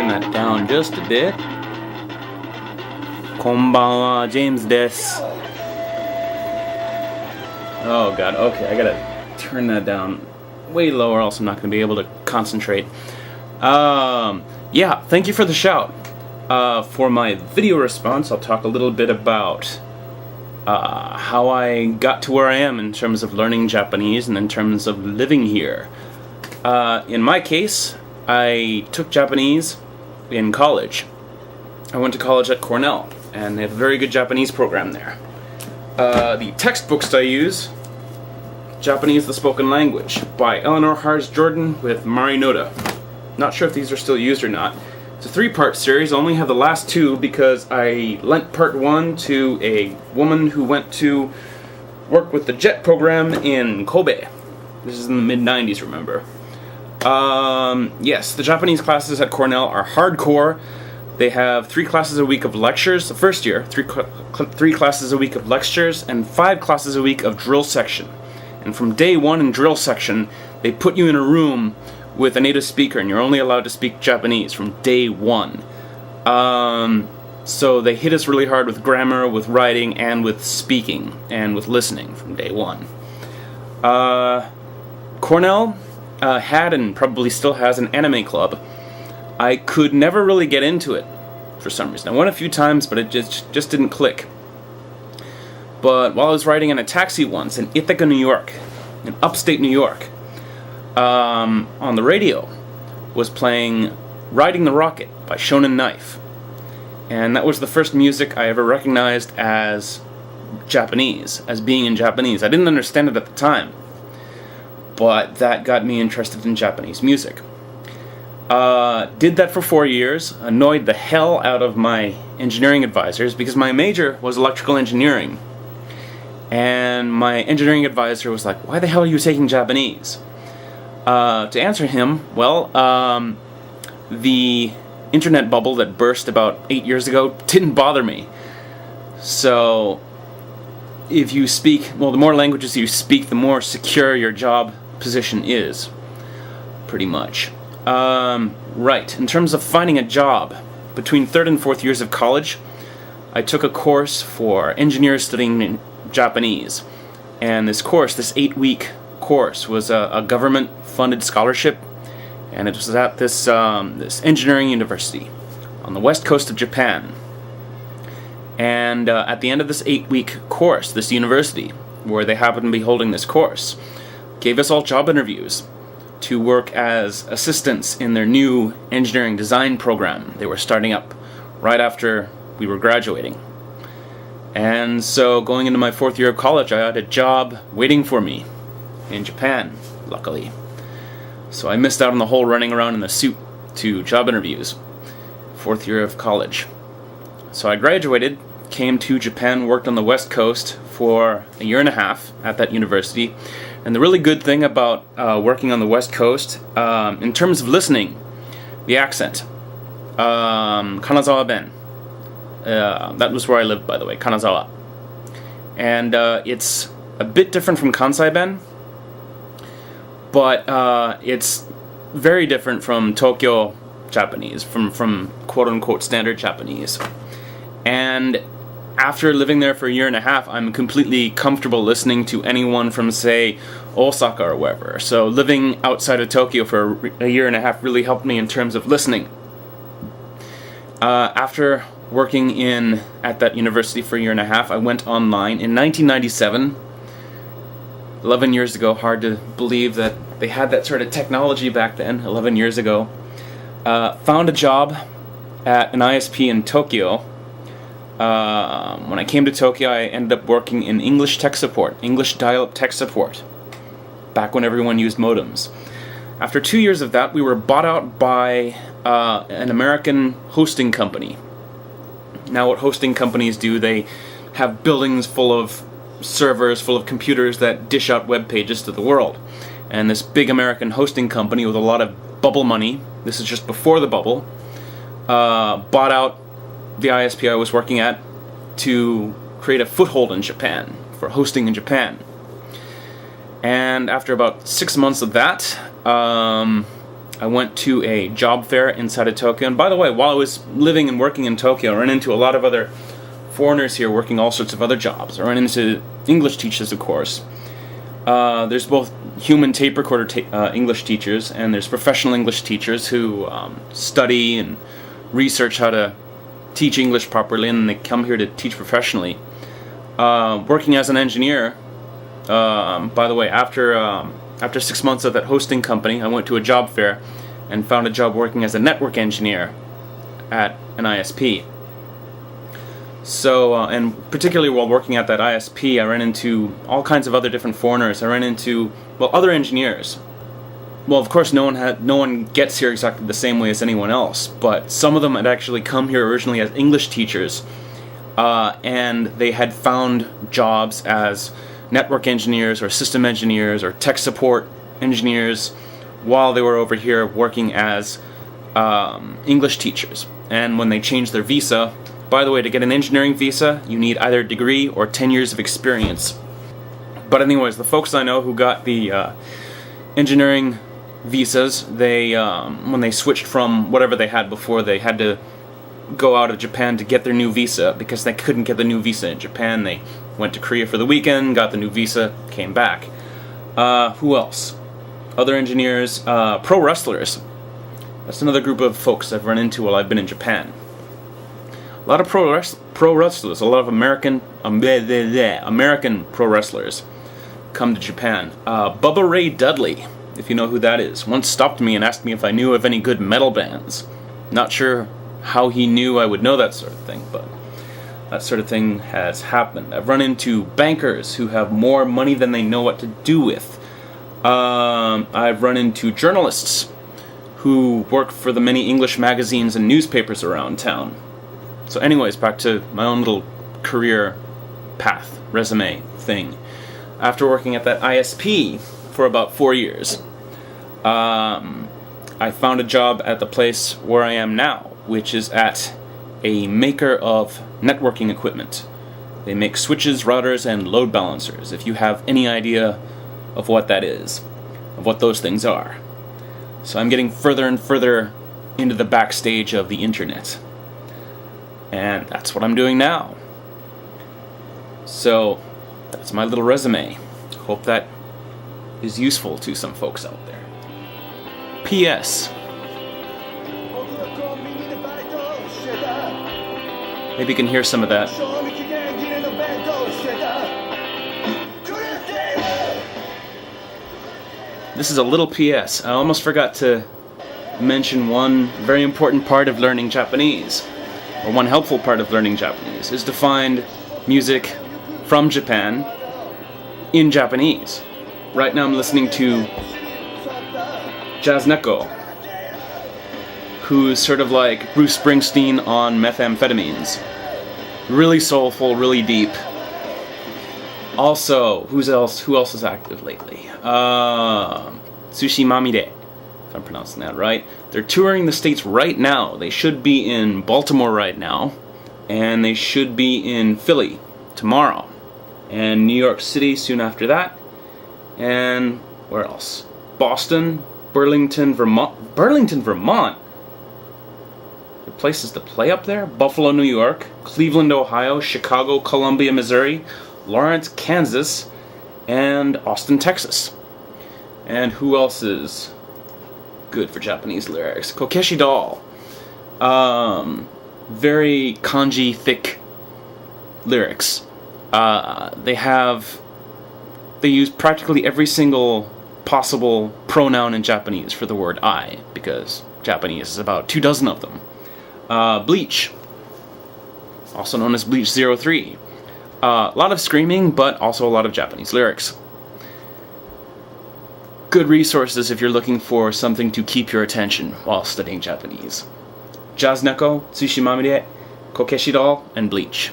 that down just a bit. Konbanwa, James desu. Oh god, okay, I gotta turn that down way lower, else I'm not gonna be able to concentrate. Yeah, thank you for the shout. For my video response, I'll talk a little bit about how I got to where I am in terms of learning Japanese and in terms of living here. In my case, I took Japanese in college. I went to college at Cornell, and they have a very good Japanese program there. The textbooks I use, Japanese the Spoken Language, by Eleanor Hars Jordan with Mari Noda. Not sure if these are still used or not. It's a 3-part series. I only have the last 2 because I lent part 1 to a woman who went to work with the JET program in Kobe. This is in the mid-90s, remember. Yes, the Japanese classes at Cornell are hardcore. They have 3 classes a week of lectures. The first year, 3 classes a week of lectures and 5 classes a week of drill section. And from day 1 in drill section, they put you in a room with a native speaker, and you're only allowed to speak Japanese from day 1. So they hit us really hard with grammar, with writing, and with speaking, and with listening from day 1. Cornell had and probably still has an anime club. I could never really get into it for some reason. I went a few times, but it just didn't click. But while I was riding in a taxi once in Ithaca, New York, in upstate New York, on the radio was playing Riding the Rocket by Shonen Knife. And that was the first music I ever recognized as Japanese, as being in Japanese. I didn't understand it at the time, but that got me interested in Japanese music. Did that for 4 years, annoyed the hell out of my engineering advisors because my major was electrical engineering. And my engineering advisor was like, "Why the hell are you taking Japanese?" To answer him, well, the internet bubble that burst about 8 years ago didn't bother me. So, if you speak, well, the more languages you speak, the more secure your job position is, pretty much. Right, in terms of finding a job, between 3rd and 4th years of college, I took a course for engineers studying Japanese. And this course, this 8-week course, was a government-funded scholarship, and it was at this engineering university on the west coast of Japan. And at the end of this 8-week course, this university, where they happened to be holding this course, gave us all job interviews to work as assistants in their new engineering design program they were starting up right after we were graduating. And so going into my 4th year of college, I had a job waiting for me in Japan, luckily. So I missed out on the whole running around in the suit to job interviews, 4th year of college. So I graduated, came to Japan, worked on the West Coast for a year and a half at that university. And the really good thing about working on the West Coast, in terms of listening, the accent, Kanazawa Ben. That was where I lived, by the way, Kanazawa. And it's a bit different from Kansai Ben, but it's very different from Tokyo Japanese, from quote-unquote standard Japanese. And after living there for a year and a half, I'm completely comfortable listening to anyone from, say, Osaka or wherever. So living outside of Tokyo for a year and a half really helped me in terms of listening. After working at that university for a year and a half, I went online in 1997. 11 years ago, hard to believe that they had that sort of technology back then, 11 years ago. Found a job at an ISP in Tokyo. When I came to Tokyo, I ended up working in English tech support, English dial-up tech support, back when everyone used modems. After 2 years of that, we were bought out by an American hosting company. Now what hosting companies do, they have buildings full of servers, full of computers that dish out web pages to the world. And this big American hosting company with a lot of bubble money, this is just before the bubble, bought out the ISP I was working at to create a foothold in Japan, for hosting in Japan. And after about 6 months of that, I went to a job fair inside of Tokyo. And by the way, while I was living and working in Tokyo, I ran into a lot of other foreigners here working all sorts of other jobs. I ran into English teachers, of course. There's both human tape recorder English teachers, and there's professional English teachers who study and research how to teach English properly, and they come here to teach professionally. Working as an engineer, by the way, after 6 months of that hosting company, I went to a job fair and found a job working as a network engineer at an ISP. So, and particularly while working at that ISP, I ran into all kinds of other different foreigners. I ran into, well, other engineers. Well, of course, no one gets here exactly the same way as anyone else, but some of them had actually come here originally as English teachers, and they had found jobs as network engineers or system engineers or tech support engineers while they were over here working as English teachers. And when they changed their visa, by the way, to get an engineering visa, you need either a degree or 10 years of experience. But anyways, the folks I know who got the engineering visas, they when they switched from whatever they had before, they had to go out of Japan to get their new visa because they couldn't get the new visa in Japan. They went to Korea for the weekend, got the new visa, came back. Who else? Other engineers, pro wrestlers. That's another group of folks I've run into while I've been in Japan. A lot of pro wrestlers, a lot of American pro wrestlers come to Japan. Bubba Ray Dudley, if you know who that is, once stopped me and asked me if I knew of any good metal bands. Not sure how he knew I would know that sort of thing, but that sort of thing has happened. I've run into bankers who have more money than they know what to do with. I've run into journalists who work for the many English magazines and newspapers around town. So anyways, back to my own little career path, resume thing. After working at that ISP for about 4 years, I found a job at the place where I am now, which is at a maker of networking equipment. They make switches, routers, and load balancers, if you have any idea of what that is, of what those things are. So I'm getting further and further into the backstage of the internet. And that's what I'm doing now. So, that's my little resume. Hope that is useful to some folks out there. P.S. Maybe you can hear some of that. This is a little P.S. I almost forgot to mention one very important part of learning Japanese, or one helpful part of learning Japanese, is to find music from Japan in Japanese. Right now I'm listening to Jazzneko, who's sort of like Bruce Springsteen on methamphetamines. Really soulful, really deep. Also, who else is active lately? Tsushimamire, if I'm pronouncing that right. They're touring the States right now. They should be in Baltimore right now, and they should be in Philly tomorrow, and New York City soon after that, and where else? Boston, Burlington, Vermont. Burlington, Vermont? There are places to play up there? Buffalo, New York, Cleveland, Ohio, Chicago, Columbia, Missouri, Lawrence, Kansas, and Austin, Texas. And who else is good for Japanese lyrics? Kokeshi Doll. Very kanji thick lyrics. They use practically every single possible pronoun in Japanese for the word I, because Japanese is about 24 of them. Bleach, also known as Bleach 03. A lot of screaming, but also a lot of Japanese lyrics. Good resources if you're looking for something to keep your attention while studying Japanese. Jazzneko, Tsushimamire, Kokeshi Doll, and Bleach.